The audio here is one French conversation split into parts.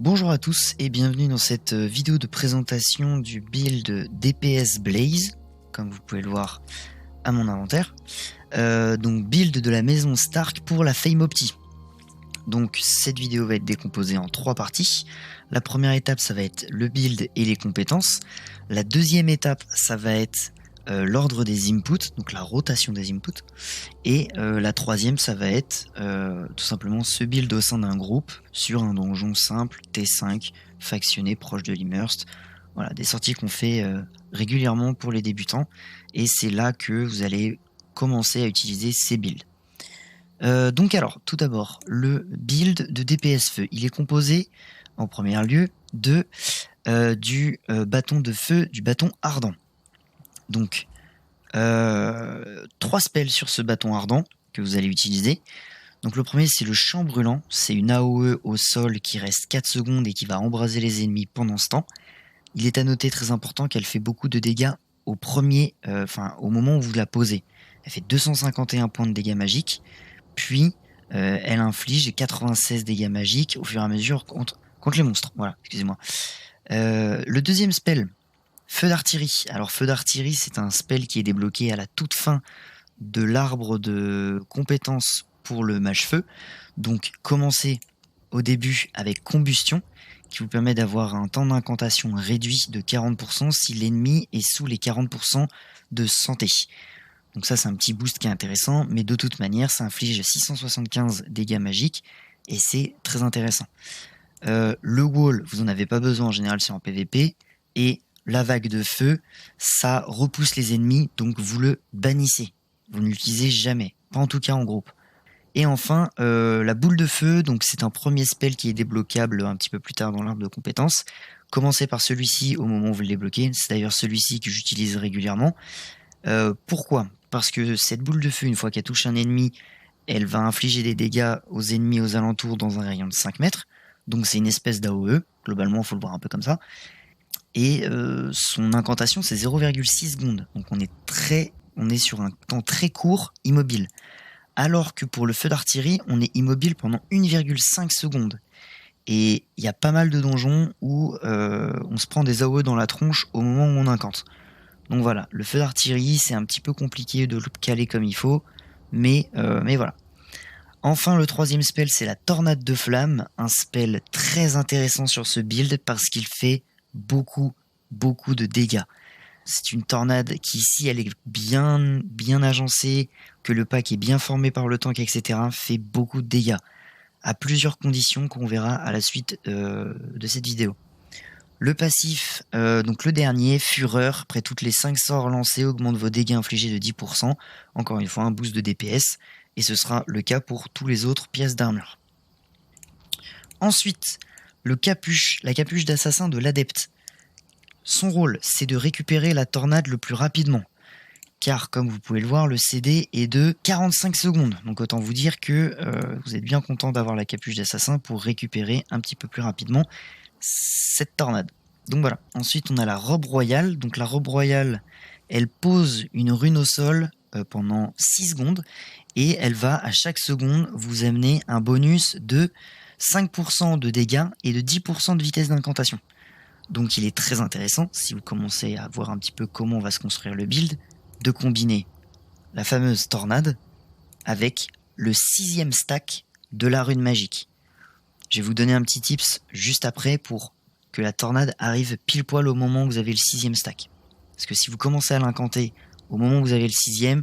Bonjour à tous et bienvenue dans cette vidéo de présentation du build DPS Blaze, comme vous pouvez le voir à mon inventaire. Donc build de la maison Stark pour la Fame Opti. Donc cette vidéo va être décomposée en 3 parties. La première étape, ça va être le build et les compétences. La deuxième étape, ça va être l'ordre des inputs, donc la rotation des inputs. Et la troisième, ça va être tout simplement ce build au sein d'un groupe sur un donjon simple T5 factionné proche de l'immersed. Voilà, des sorties qu'on fait régulièrement pour les débutants. Et c'est là que vous allez commencer à utiliser ces builds. Donc alors, tout d'abord, le build de DPS feu, il est composé en premier lieu de du bâton de feu, du bâton ardent. Donc 3 spells sur ce bâton ardent que vous allez utiliser. Donc le premier, c'est le champ brûlant, c'est une AOE au sol qui reste 4 secondes et qui va embraser les ennemis pendant ce temps. Il est à noter, très important, qu'elle fait beaucoup de dégâts au moment où vous la posez. Elle fait 251 points de dégâts magiques, puis elle inflige 96 dégâts magiques au fur et à mesure contre les monstres. Voilà, excusez-moi. Le deuxième spell, Feu d'artillerie. Alors feu d'artillerie, c'est un spell qui est débloqué à la toute fin de l'arbre de compétences pour le mage-feu. Donc commencez au début avec combustion, qui vous permet d'avoir un temps d'incantation réduit de 40% si l'ennemi est sous les 40% de santé. Donc ça, c'est un petit boost qui est intéressant, mais de toute manière, ça inflige 675 dégâts magiques, et c'est très intéressant. Le wall, vous n'en avez pas besoin, en général c'est en PVP, et la vague de feu, ça repousse les ennemis, donc vous le bannissez. Vous ne l'utilisez jamais, pas en tout cas en groupe. Et enfin, la boule de feu, donc c'est un premier spell qui est débloquable un petit peu plus tard dans l'arbre de compétences. Commencez par celui-ci au moment où vous le débloquez, c'est d'ailleurs celui-ci que j'utilise régulièrement. Pourquoi ? Parce que cette boule de feu, une fois qu'elle touche un ennemi, elle va infliger des dégâts aux ennemis aux alentours dans un rayon de 5 mètres. Donc c'est une espèce d'AOE, globalement il faut le voir un peu comme ça. Et son incantation, c'est 0,6 secondes. Donc on est sur un temps très court, immobile. Alors que pour le feu d'artillerie, on est immobile pendant 1,5 secondes. Et il y a pas mal de donjons où on se prend des AOE dans la tronche au moment où on incante. Donc voilà, le feu d'artillerie, c'est un petit peu compliqué de le caler comme il faut. Mais voilà. Enfin, le troisième spell, c'est la tornade de flamme. Un spell très intéressant sur ce build parce qu'il fait beaucoup de dégâts. C'est une tornade qui, si elle est bien agencée, que le pack est bien formé par le tank, etc., fait beaucoup de dégâts. À plusieurs conditions qu'on verra à la suite de cette vidéo. Le passif, donc le dernier, Fureur, après toutes les 5 sorts lancés, augmente vos dégâts infligés de 10%. Encore une fois, un boost de DPS. Et ce sera le cas pour tous les autres pièces d'armure. Ensuite, la capuche d'assassin de l'adepte. Son rôle, c'est de récupérer la tornade le plus rapidement. Car, comme vous pouvez le voir, le CD est de 45 secondes. Donc autant vous dire que vous êtes bien content d'avoir la capuche d'assassin pour récupérer un petit peu plus rapidement cette tornade. Donc voilà. Ensuite, on a la robe royale. Donc la robe royale, elle pose une rune au sol pendant 6 secondes. Et elle va, à chaque seconde, vous amener un bonus de 5% de dégâts et de 10% de vitesse d'incantation. Donc il est très intéressant, si vous commencez à voir un petit peu comment on va se construire le build, de combiner la fameuse tornade avec le 6e stack de la rune magique. Je vais vous donner un petit tips juste après pour que la tornade arrive pile poil au moment où vous avez le 6e stack. Parce que si vous commencez à l'incanter au moment où vous avez le 6e,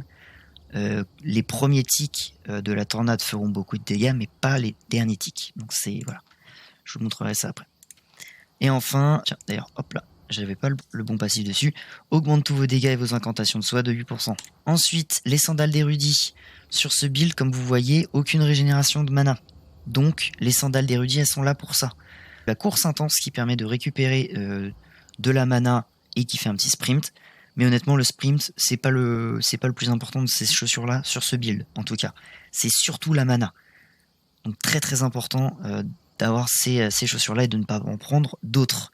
les premiers tics de la tornade feront beaucoup de dégâts, mais pas les derniers tics. Donc voilà. Je vous montrerai ça après. Et enfin, tiens, d'ailleurs, hop là, j'avais pas le bon passif dessus. Augmente tous vos dégâts et vos incantations de soin de 8%. Ensuite, les sandales d'érudit. Sur ce build, comme vous voyez, aucune régénération de mana. Donc, les sandales d'érudit, elles sont là pour ça. La course intense qui permet de récupérer de la mana et qui fait un petit sprint. Mais honnêtement, le sprint, c'est pas le plus important de ces chaussures-là sur ce build, en tout cas. C'est surtout la mana. Donc très important d'avoir ces chaussures-là et de ne pas en prendre d'autres.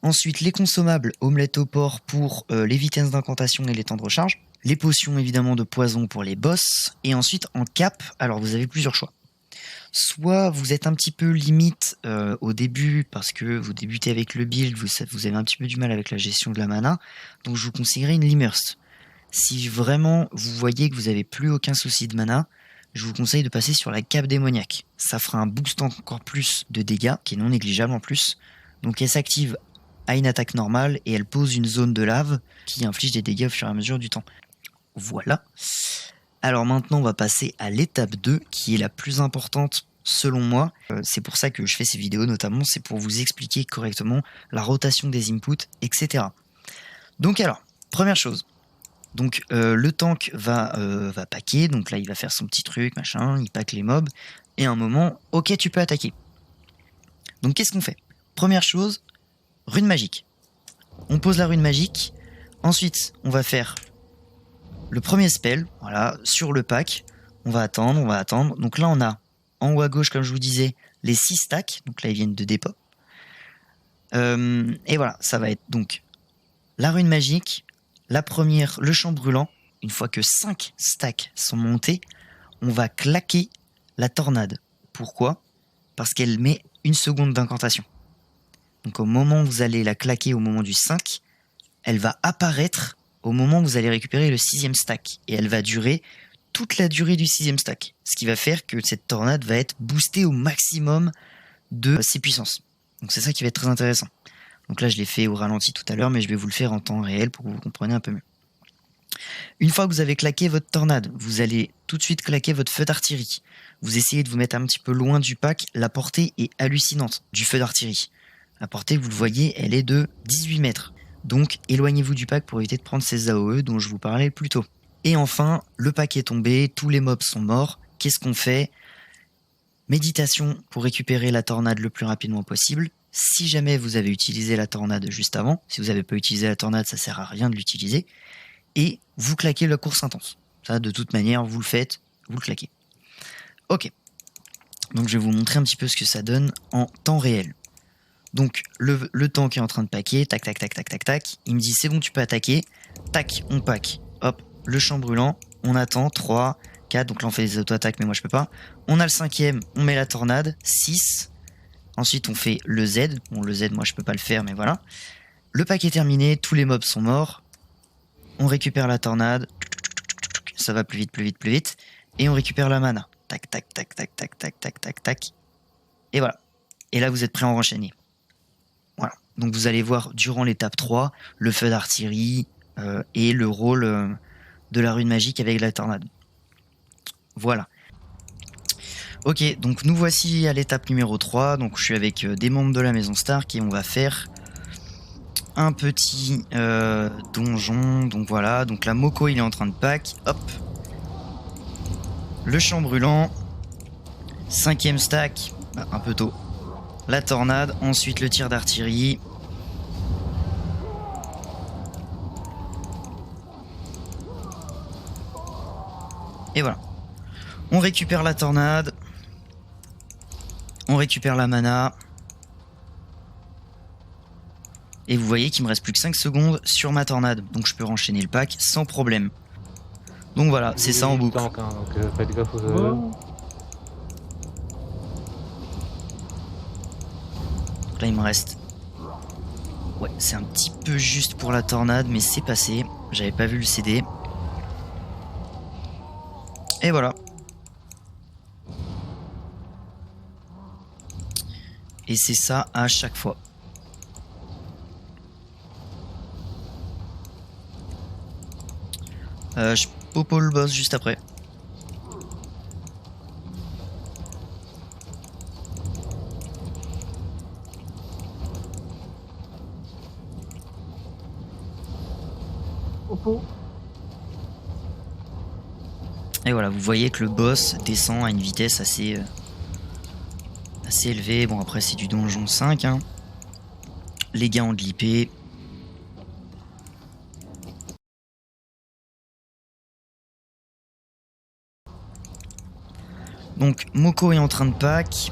Ensuite, les consommables, omelette au porc pour les vitesses d'incantation et les temps de recharge. Les potions, évidemment, de poison pour les boss. Et ensuite, en cap, alors vous avez plusieurs choix. Soit vous êtes un petit peu limite au début parce que vous débutez avec le build, vous avez un petit peu du mal avec la gestion de la mana, donc je vous conseillerais une Limmerst. Si vraiment vous voyez que vous avez plus aucun souci de mana, je vous conseille de passer sur la cape démoniaque. Ça fera un boost encore plus de dégâts, qui est non négligeable en plus. Donc elle s'active à une attaque normale et elle pose une zone de lave qui inflige des dégâts au fur et à mesure du temps. Voilà. Alors maintenant on va passer à l'étape 2 qui est la plus importante selon moi. C'est pour ça que je fais ces vidéos notamment, c'est pour vous expliquer correctement la rotation des inputs, etc. Donc alors, première chose. Donc le tank va packer, donc là il va faire son petit truc, machin, il pack les mobs, et à un moment, ok tu peux attaquer. Donc qu'est-ce qu'on fait? Première chose, rune magique. On pose la rune magique, ensuite on va faire le premier spell, voilà, sur le pack, on va attendre, donc là on a en haut à gauche comme je vous disais les 6 stacks, donc là ils viennent de dépôt. Et voilà, ça va être donc la rune magique, la première, le champ brûlant. Une fois que 5 stacks sont montés, on va claquer la tornade. Pourquoi? Parce qu'elle met 1 seconde d'incantation. Donc au moment où vous allez la claquer au moment du 5, elle va apparaître au moment où vous allez récupérer le 6e stack. Et elle va durer toute la durée du 6e stack. Ce qui va faire que cette tornade va être boostée au maximum de ses puissances. Donc c'est ça qui va être très intéressant. Donc là je l'ai fait au ralenti tout à l'heure, mais je vais vous le faire en temps réel pour que vous compreniez un peu mieux. Une fois que vous avez claqué votre tornade, vous allez tout de suite claquer votre feu d'artillerie. Vous essayez de vous mettre un petit peu loin du pack, la portée est hallucinante du feu d'artillerie. La portée, vous le voyez, elle est de 18 mètres. Donc éloignez-vous du pack pour éviter de prendre ces AOE dont je vous parlais plus tôt. Et enfin, le pack est tombé, tous les mobs sont morts. Qu'est-ce qu'on fait? Méditation pour récupérer la tornade le plus rapidement possible. Si jamais vous avez utilisé la tornade juste avant, si vous n'avez pas utilisé la tornade, ça sert à rien de l'utiliser. Et vous claquez la course intense. Ça, de toute manière, vous le faites, vous le claquez. Ok. Donc je vais vous montrer un petit peu ce que ça donne en temps réel. Donc le tank est en train de packer, tac tac tac tac tac tac. Il me dit c'est bon, tu peux attaquer. Tac, on pack. Hop, le champ brûlant. On attend 3, 4. Donc là on fait des auto-attaques, mais moi je peux pas. On a le 5e, on met la tornade. 6. Ensuite on fait le Z. Bon, le Z, moi je peux pas le faire, mais voilà. Le pack est terminé, tous les mobs sont morts. On récupère la tornade. Ça va plus vite, plus vite, plus vite. Et on récupère la mana. Tac tac tac tac tac tac tac tac tac. Et voilà. Et là vous êtes prêts à en enchaîner. Voilà. Donc vous allez voir durant l'étape 3 le feu d'artillerie et le rôle de la rune magique avec la tornade. Voilà. Ok, donc nous voici à l'étape numéro 3. Donc je suis avec des membres de la maison Stark et on va faire un petit donjon. Donc voilà, donc la Moko il est en train de pack. Hop. Le champ brûlant. 5e stack. Un peu tôt. La tornade, ensuite le tir d'artillerie. Et voilà. On récupère la tornade. On récupère la mana. Et vous voyez qu'il me reste plus que 5 secondes sur ma tornade. Donc je peux renchaîner le pack sans problème. Donc voilà, c'est ça en boucle. Donc faites gaffe aux AOE. Là il me reste... Ouais, c'est un petit peu juste pour la tornade, mais c'est passé. J'avais pas vu le CD. Et voilà. Et c'est ça à chaque fois. Je popo le boss juste après. Et voilà, vous voyez que le boss descend à une vitesse assez élevée. Bon, après c'est du donjon 5 hein. Les gars ont de l'IP. Donc Moko est en train de pack.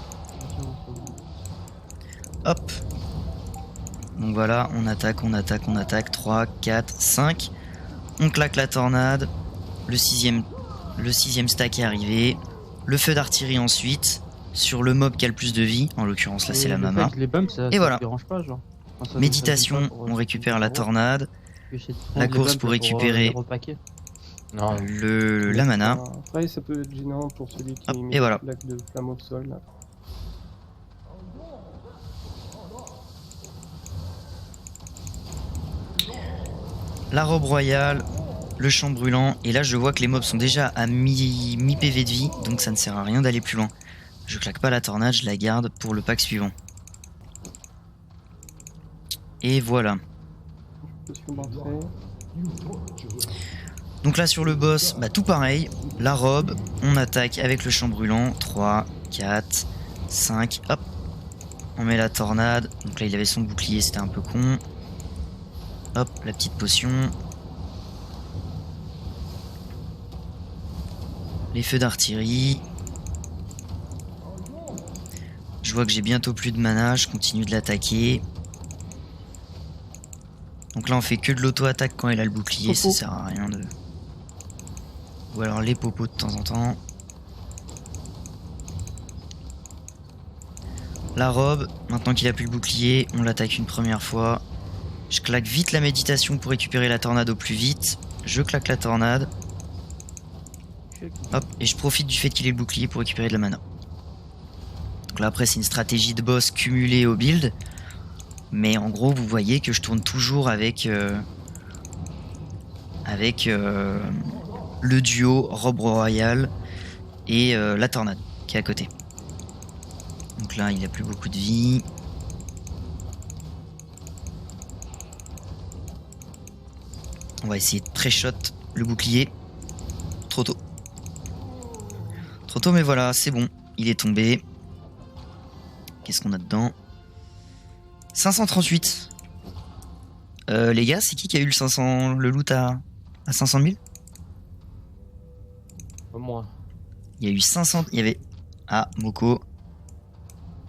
Hop. Donc voilà, on attaque, on attaque, on attaque. 3, 4, 5. On claque la tornade. Le sixième stack est arrivé. Le feu d'artillerie ensuite. sur le mob qui a le plus de vie, en l'occurrence là c'est la Mama. Les bumps, ça, Et voilà. te dérange pas, genre. Enfin, ça Méditation, pas pour, on récupère la tornade. La course pour récupérer la mana. Après, ça peut être gênant pour celui qui met et voilà. une plaque de flamme au sol. Là. La robe royale, le champ brûlant. Et là, je vois que les mobs sont déjà à mi PV de vie, donc ça ne sert à rien d'aller plus loin. Je claque pas la tornade, je la garde pour le pack suivant. Et voilà. Donc là sur le boss, bah, tout pareil, la robe, on attaque avec le champ brûlant, 3, 4, 5, hop, on met la tornade, donc là il avait son bouclier, c'était un peu con, hop, la petite potion, les feux d'artillerie, je vois que j'ai bientôt plus de mana, je continue de l'attaquer. Donc là on fait que de l'auto-attaque quand il a le bouclier, ça sert à rien de... Ou alors les popos de temps en temps. La robe, maintenant qu'il a plus le bouclier, on l'attaque une première fois. Je claque vite la méditation pour récupérer la tornade au plus vite. Je claque la tornade. Hop, et je profite du fait qu'il ait le bouclier pour récupérer de la mana. Donc là après c'est une stratégie de boss cumulée au build. Mais en gros vous voyez que je tourne toujours avec le duo robe royale et la tornade qui est à côté. Donc là il a plus beaucoup de vie. On va essayer de pré-shot le bouclier. Trop tôt. Trop tôt mais voilà c'est bon. Il est tombé. Qu'est-ce qu'on a dedans? 538. Les gars, c'est qui a eu le loot à 500 000? Moi. Il y a eu 500... Il y avait... Ah, Moko.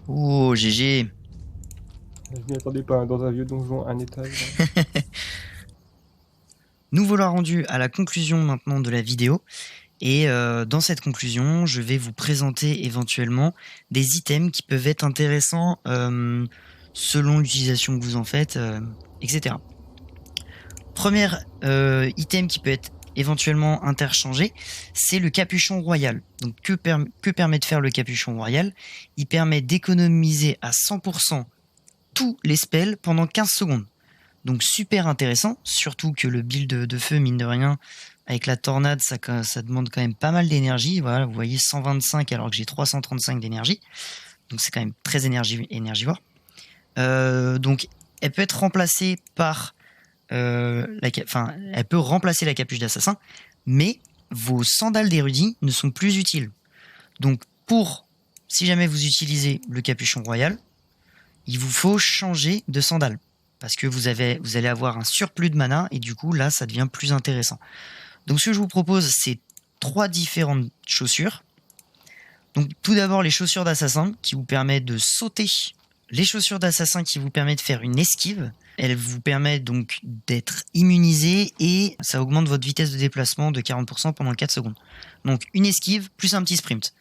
Oh, GG. Je m'y attendais pas, dans un vieux donjon, un étage. Nous voilà rendus à la conclusion maintenant de la vidéo. Et dans cette conclusion, je vais vous présenter éventuellement des items qui peuvent être intéressants selon l'utilisation que vous en faites, etc. Premier item qui peut être éventuellement interchangé, c'est le capuchon royal. Donc que permet de faire le capuchon royal? Il permet d'économiser à 100% tous les spells pendant 15 secondes. Donc super intéressant, surtout que le build de feu, mine de rien, avec la tornade, ça demande quand même pas mal d'énergie. Voilà, vous voyez 125 alors que j'ai 335 d'énergie. Donc c'est quand même très énergivore. Donc elle peut être remplacée par elle peut remplacer la capuche d'assassin, mais vos sandales d'érudit ne sont plus utiles. Donc si jamais vous utilisez le capuchon royal, il vous faut changer de sandales parce que vous allez avoir un surplus de mana et du coup là ça devient plus intéressant. Donc ce que je vous propose, c'est 3 différentes chaussures. Donc tout d'abord les chaussures d'assassin qui vous permettent de sauter, les chaussures d'assassin qui vous permettent de faire une esquive. Elle vous permet donc d'être immunisé et ça augmente votre vitesse de déplacement de 40% pendant 4 secondes. Donc une esquive plus un petit sprint.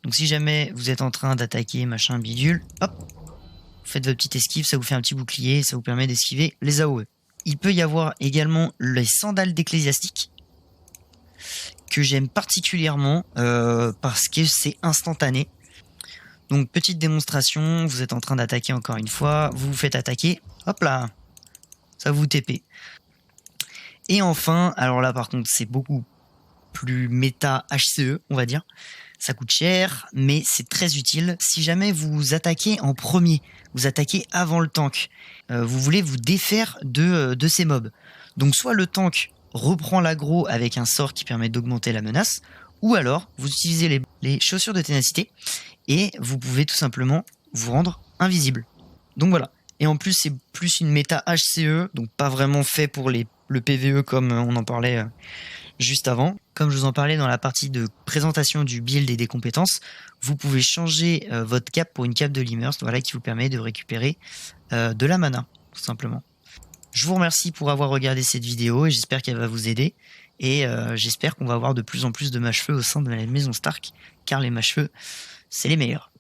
Donc si jamais vous êtes en train d'attaquer machin bidule, hop, vous faites votre petite esquive, ça vous fait un petit bouclier, ça vous permet d'esquiver les AOE. Il peut y avoir également les sandales d'ecclésiastique que j'aime particulièrement parce que c'est instantané. Donc petite démonstration, vous êtes en train d'attaquer encore une fois, vous vous faites attaquer, hop là, ça vous TP. Et enfin, alors là par contre c'est beaucoup plus méta HCE, on va dire. Ça coûte cher, mais c'est très utile. Si jamais vous attaquez en premier, vous attaquez avant le tank, vous voulez vous défaire de ces mobs. Donc soit le tank reprend l'aggro avec un sort qui permet d'augmenter la menace, ou alors vous utilisez les chaussures de ténacité, et vous pouvez tout simplement vous rendre invisible. Donc voilà. Et en plus, c'est plus une méta HCE, donc pas vraiment fait pour le PVE comme on en parlait juste avant. Comme je vous en parlais dans la partie de présentation du build et des compétences, vous pouvez changer votre cape pour une cape de l'immerse, voilà, qui vous permet de récupérer de la mana, tout simplement. Je vous remercie pour avoir regardé cette vidéo et j'espère qu'elle va vous aider. Et j'espère qu'on va avoir de plus en plus de mage-feu au sein de la maison Stark, car les mage-feu, c'est les meilleurs.